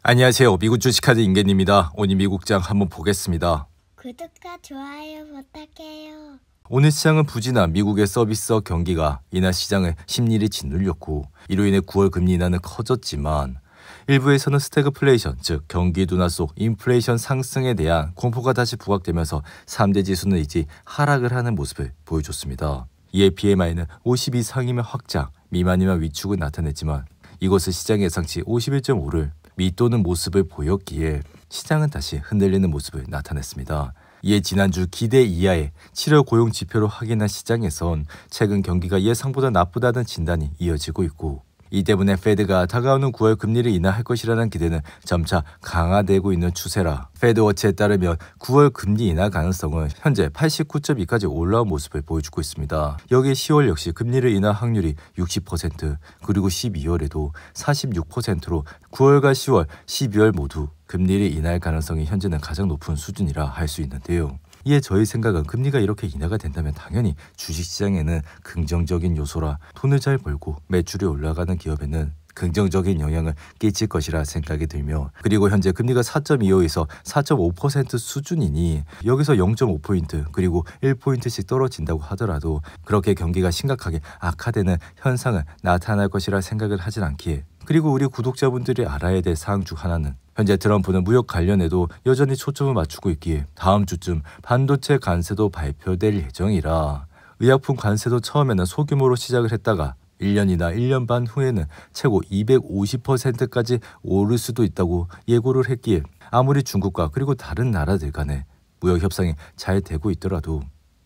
안녕하세요. 미국 주식카드 임계입니다. 오늘 미국장 한번 보겠습니다. 구독과 좋아요 부탁해요. 오늘 시장은 부진한 미국의 서비스업 경기가 이날 시장을 심리를 짓눌렸고 이로 인해 9월 금리 인하는 커졌지만 일부에서는 스태그플레이션, 즉 경기 둔화 속 인플레이션 상승에 대한 공포가 다시 부각되면서 3대 지수는 일찍 하락을 하는 모습을 보여줬습니다. 이에 PMI는 50 이상이면 확장, 미만이면 위축을 나타냈지만 이것을 시장 예상치 51.5를 밑도는 모습을 보였기에 시장은 다시 흔들리는 모습을 나타냈습니다. 이에 지난주 기대 이하의 7월 고용 지표로 확인한 시장에선 최근 경기가 예상보다 나쁘다는 진단이 이어지고 있고 이 때문에 페드가 다가오는 9월 금리를 인하할 것이라는 기대는 점차 강화되고 있는 추세라 페드워치에 따르면 9월 금리 인하 가능성은 현재 89.2까지 올라온 모습을 보여주고 있습니다. 여기에 10월 역시 금리를 인하 확률이 60% 그리고 12월에도 46%로 9월과 10월, 12월 모두 금리를 인하할 가능성이 현재는 가장 높은 수준이라 할 수 있는데요. 이에 저희 생각은 금리가 이렇게 인하가 된다면 당연히 주식시장에는 긍정적인 요소라 돈을 잘 벌고 매출이 올라가는 기업에는 긍정적인 영향을 끼칠 것이라 생각이 들며 그리고 현재 금리가 4.25에서 4.5% 수준이니 여기서 0.5포인트 그리고 1포인트씩 떨어진다고 하더라도 그렇게 경기가 심각하게 악화되는 현상은 나타날 것이라 생각을 하진 않기에 그리고 우리 구독자분들이 알아야 될 사항 중 하나는 현재 트럼프는 무역 관련해도 여전히 초점을 맞추고 있기에 다음 주쯤 반도체 관세도 발표될 예정이라 의약품 관세도 처음에는 소규모로 시작을 했다가 1년이나 1년 반 후에는 최고 250%까지 오를 수도 있다고 예고를 했기에 아무리 중국과 그리고 다른 나라들 간에 무역 협상이 잘 되고 있더라도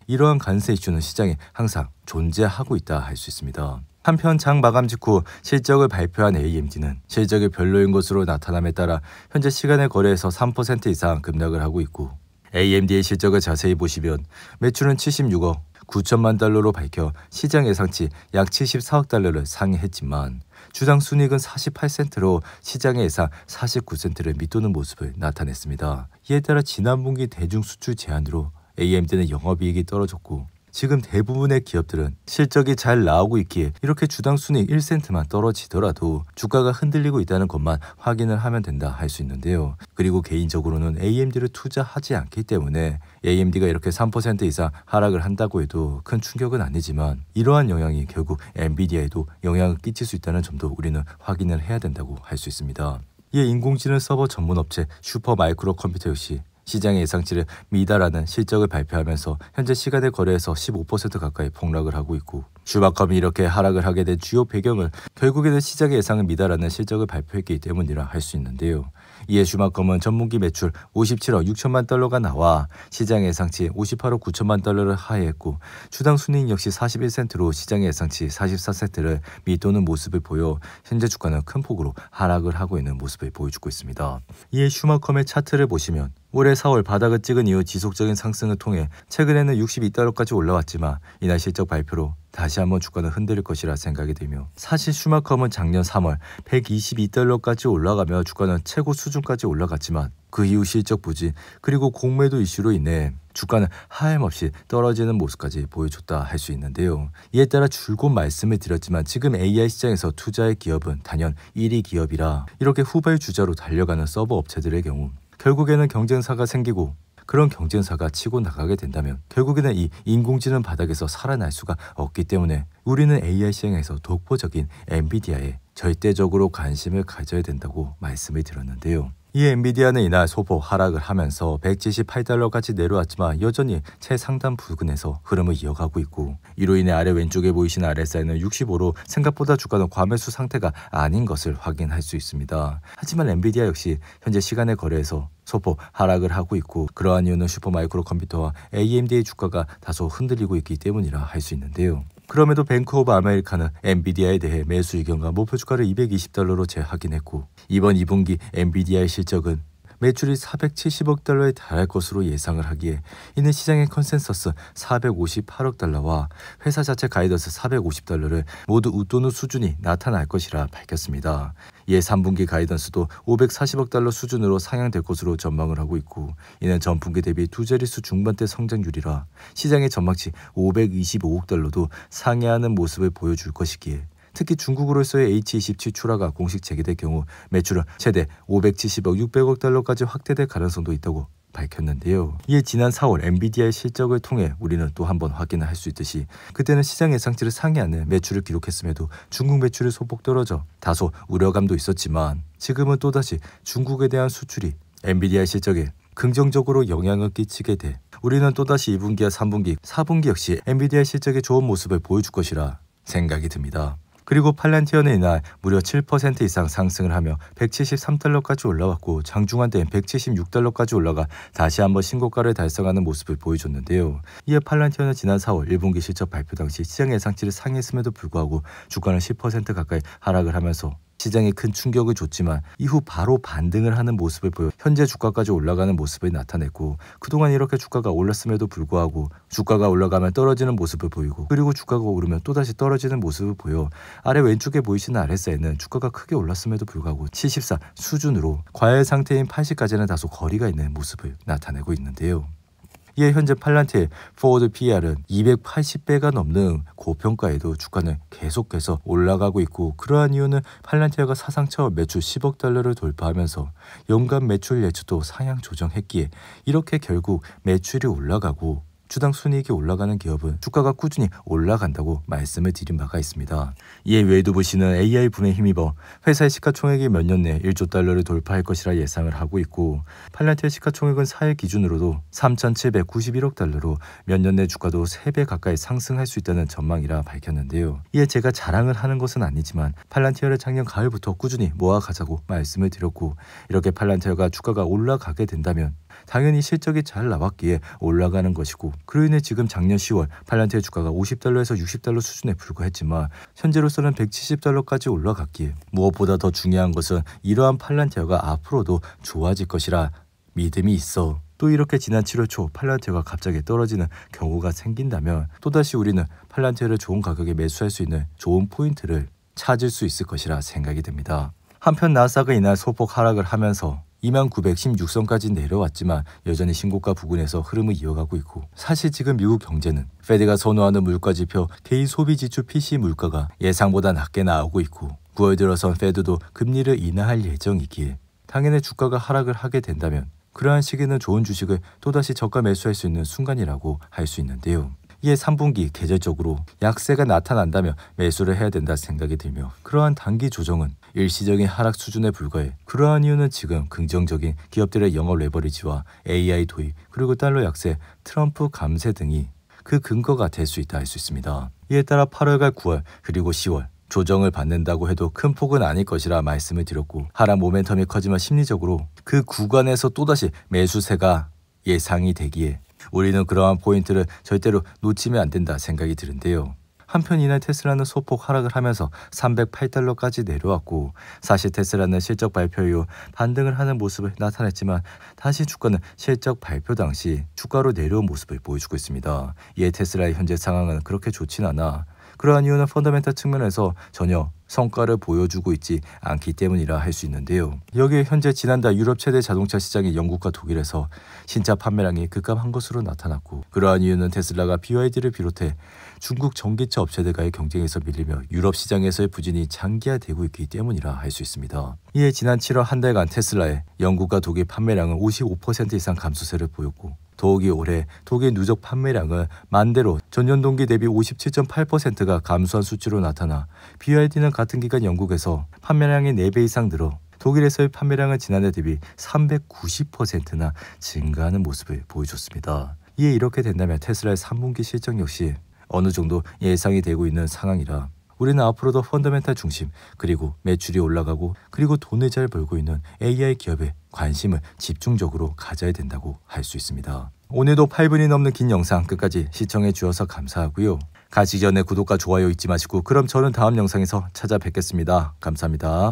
이러한 관세 이슈는 시장에 항상 존재하고 있다 할 수 있습니다. 한편 장 마감 직후 실적을 발표한 AMD는 실적이 별로인 것으로 나타남에 따라 현재 시간의 거래에서 3% 이상 급락을 하고 있고 AMD의 실적을 자세히 보시면 매출은 76억 9천만 달러로 밝혀 시장 예상치 약 74억 달러를 상회했지만 주당 순이익은 48센트로 시장의 예상 49센트를 밑도는 모습을 나타냈습니다. 이에 따라 지난 분기 대중 수출 제한으로 AMD는 영업이익이 떨어졌고 지금 대부분의 기업들은 실적이 잘 나오고 있기에 이렇게 주당 순이익 1센트만 떨어지더라도 주가가 흔들리고 있다는 것만 확인을 하면 된다 할 수 있는데요. 그리고 개인적으로는 AMD를 투자하지 않기 때문에 AMD가 이렇게 3% 이상 하락을 한다고 해도 큰 충격은 아니지만 이러한 영향이 결국 엔비디아에도 영향을 끼칠 수 있다는 점도 우리는 확인을 해야 된다고 할 수 있습니다. 이에 인공지능 서버 전문 업체 슈퍼마이크로 컴퓨터 역시 시장의 예상치를 미달하는 실적을 발표하면서 현재 시간의 거래에서 15% 가까이 폭락을 하고 있고 슈마컴이 이렇게 하락을 하게 된 주요 배경은 결국에는 시장의 예상을 미달하는 실적을 발표했기 때문이라 할 수 있는데요. 이에 슈마컴은 전분기 매출 57억 6천만 달러가 나와 시장 예상치 58억 9천만 달러를 하회했고 주당 순이익 역시 41센트로 시장의 예상치 44센트를 밑도는 모습을 보여 현재 주가는 큰 폭으로 하락을 하고 있는 모습을 보여주고 있습니다. 이에 슈마컴의 차트를 보시면 올해 4월 바닥을 찍은 이후 지속적인 상승을 통해 최근에는 62달러까지 올라왔지만 이날 실적 발표로 다시 한번 주가는 흔들릴 것이라 생각이 들며 사실 슈마컴은 작년 3월 122달러까지 올라가며 주가는 최고 수준까지 올라갔지만 그 이후 실적 부진 그리고 공매도 이슈로 인해 주가는 하염없이 떨어지는 모습까지 보여줬다 할 수 있는데요. 이에 따라 줄곧 말씀을 드렸지만 지금 AI 시장에서 투자할 기업은 단연 1위 기업이라 이렇게 후발주자로 달려가는 서버 업체들의 경우 결국에는 경쟁사가 생기고 그런 경쟁사가 치고 나가게 된다면 결국에는 이 인공지능 바닥에서 살아날 수가 없기 때문에 우리는 AI 시장에서 독보적인 엔비디아에 절대적으로 관심을 가져야 된다고 말씀을 드렸는데요. 이 엔비디아는 이날 소폭 하락을 하면서 178달러까지 내려왔지만 여전히 최상단 부근에서 흐름을 이어가고 있고 이로 인해 아래 왼쪽에 보이시는 RSI는 65로 생각보다 주가는 과매수 상태가 아닌 것을 확인할 수 있습니다. 하지만 엔비디아 역시 현재 시간의 거래에서 소폭 하락을 하고 있고 그러한 이유는 슈퍼마이크로 컴퓨터와 AMD의 주가가 다소 흔들리고 있기 때문이라 할 수 있는데요. 그럼에도 뱅크 오브 아메리카는 엔비디아에 대해 매수 의견과 목표 주가를 220달러로 재확인했고 이번 2분기 엔비디아의 실적은 매출이 470억 달러에 달할 것으로 예상을 하기에 이는 시장의 컨센서스 458억 달러와 회사 자체 가이던스 450달러를 모두 웃도는 수준이 나타날 것이라 밝혔습니다. 이에 3분기 가이던스도 540억 달러 수준으로 상향될 것으로 전망을 하고 있고 이는 전분기 대비 두 자릿수 중반대 성장률이라 시장의 전망치 525억 달러도 상회하는 모습을 보여줄 것이기에 특히 중국으로서의 H27 출하가 공식 재개될 경우 매출은 최대 570억 600억 달러까지 확대될 가능성도 있다고 밝혔는데요. 이에 지난 4월 엔비디아의 실적을 통해 우리는 또 한 번 확인을 할 수 있듯이 그때는 시장 예상치를 상회하는 매출을 기록했음에도 중국 매출이 소폭 떨어져 다소 우려감도 있었지만 지금은 또다시 중국에 대한 수출이 엔비디아 실적에 긍정적으로 영향을 끼치게 돼 우리는 또다시 2분기와 3분기, 4분기 역시 엔비디아 실적의 좋은 모습을 보여줄 것이라 생각이 듭니다. 그리고 팔란티어는 이날 무려 7% 이상 상승을 하며 173달러까지 올라왔고 장중한 때엔 176달러까지 올라가 다시 한번 신고가를 달성하는 모습을 보여줬는데요. 이에 팔란티어는 지난 4월 1분기 실적 발표 당시 시장 예상치를 상회했음에도 불구하고 주가는 10% 가까이 하락을 하면서 시장에 큰 충격을 줬지만 이후 바로 반등을 하는 모습을 보여 현재 주가까지 올라가는 모습을 나타냈고 그동안 이렇게 주가가 올랐음에도 불구하고 주가가 올라가면 떨어지는 모습을 보이고 그리고 주가가 오르면 또다시 떨어지는 모습을 보여 아래 왼쪽에 보이시는 RSI는 주가가 크게 올랐음에도 불구하고 74 수준으로 과열 상태인 80까지는 다소 거리가 있는 모습을 나타내고 있는데요. 이에 현재 팔란티의 포워드 PER은 280배가 넘는 고평가에도 주가는 계속해서 올라가고 있고 그러한 이유는 팔란티어가 사상 처음 매출 10억 달러를 돌파하면서 연간 매출 예측도 상향 조정했기에 이렇게 결국 매출이 올라가고 주당 순이익이 올라가는 기업은 주가가 꾸준히 올라간다고 말씀을 드린 바가 있습니다. 이에 웨이드부시는 AI 붐에 힘입어 회사의 시가총액이 몇 년 내 1조 달러를 돌파할 것이라 예상을 하고 있고 팔란티어 시가총액은 4일 기준으로도 3,791억 달러로 몇 년 내 주가도 3배 가까이 상승할 수 있다는 전망이라 밝혔는데요. 이에 제가 자랑을 하는 것은 아니지만 팔란티어를 작년 가을부터 꾸준히 모아가자고 말씀을 드렸고 이렇게 팔란티어가 주가가 올라가게 된다면 당연히 실적이 잘 나왔기에 올라가는 것이고 그로 인해 지금 작년 10월 팔란티어 주가가 50달러에서 60달러 수준에 불과했지만 현재로서는 170달러까지 올라갔기에 무엇보다 더 중요한 것은 이러한 팔란티어가 앞으로도 좋아질 것이라 믿음이 있어. 또 이렇게 지난 7월 초 팔란티어가 갑자기 떨어지는 경우가 생긴다면 또다시 우리는 팔란티어를 좋은 가격에 매수할 수 있는 좋은 포인트를 찾을 수 있을 것이라 생각이 듭니다. 한편 나스닥은 이날 소폭 하락을 하면서 2916선까지 내려왔지만 여전히 신고가 부근에서 흐름을 이어가고 있고 사실 지금 미국 경제는 페드가 선호하는 물가지표 개인 소비지출 PC 물가가 예상보다 낮게 나오고 있고 9월 들어선 페드도 금리를 인하할 예정이기에 당연히 주가가 하락을 하게 된다면 그러한 시기는 좋은 주식을 또다시 저가 매수할 수 있는 순간이라고 할 수 있는데요. 이에 3분기 계절적으로 약세가 나타난다면 매수를 해야 된다 생각이 들며 그러한 단기 조정은 일시적인 하락 수준에 불과해 그러한 이유는 지금 긍정적인 기업들의 영업 레버리지와 AI 도입 그리고 달러 약세, 트럼프 감세 등이 그 근거가 될 수 있다 할 수 있습니다. 이에 따라 8월과 9월 그리고 10월 조정을 받는다고 해도 큰 폭은 아닐 것이라 말씀을 드렸고 하락 모멘텀이 커지면 심리적으로 그 구간에서 또다시 매수세가 예상이 되기에 우리는 그러한 포인트를 절대로 놓치면 안 된다 생각이 드는데요. 한편 이날 테슬라는 소폭 하락을 하면서 308달러까지 내려왔고 사실 테슬라는 실적 발표 이후 반등을 하는 모습을 나타냈지만 다시 주가는 실적 발표 당시 주가로 내려온 모습을 보여주고 있습니다. 이에 테슬라의 현재 상황은 그렇게 좋진 않아 그러한 이유는 펀더멘탈 측면에서 전혀 성과를 보여주고 있지 않기 때문이라 할 수 있는데요. 여기에 현재 지난달 유럽 최대 자동차 시장인 영국과 독일에서 신차 판매량이 급감한 것으로 나타났고 그러한 이유는 테슬라가 BYD를 비롯해 중국 전기차 업체들과의 경쟁에서 밀리며 유럽 시장에서의 부진이 장기화되고 있기 때문이라 할 수 있습니다. 이에 지난 7월 한 달간 테슬라의 영국과 독일 판매량은 55% 이상 감소세를 보였고 더욱이 올해 독일 누적 판매량은 만대로 전년 동기 대비 57.8%가 감소한 수치로 나타나 BYD는 같은 기간 영국에서 판매량이 4배 이상 늘어 독일에서의 판매량은 지난해 대비 390%나 증가하는 모습을 보여줬습니다. 이에 이렇게 된다면 테슬라의 3분기 실적 역시 어느 정도 예상이 되고 있는 상황이라 우리는 앞으로도 펀더멘탈 중심 그리고 매출이 올라가고 그리고 돈을 잘 벌고 있는 AI 기업에 관심을 집중적으로 가져야 된다고 할 수 있습니다. 오늘도 8분이 넘는 긴 영상 끝까지 시청해 주셔서 감사하고요. 가시기 전에 구독과 좋아요 잊지 마시고 그럼 저는 다음 영상에서 찾아뵙겠습니다. 감사합니다.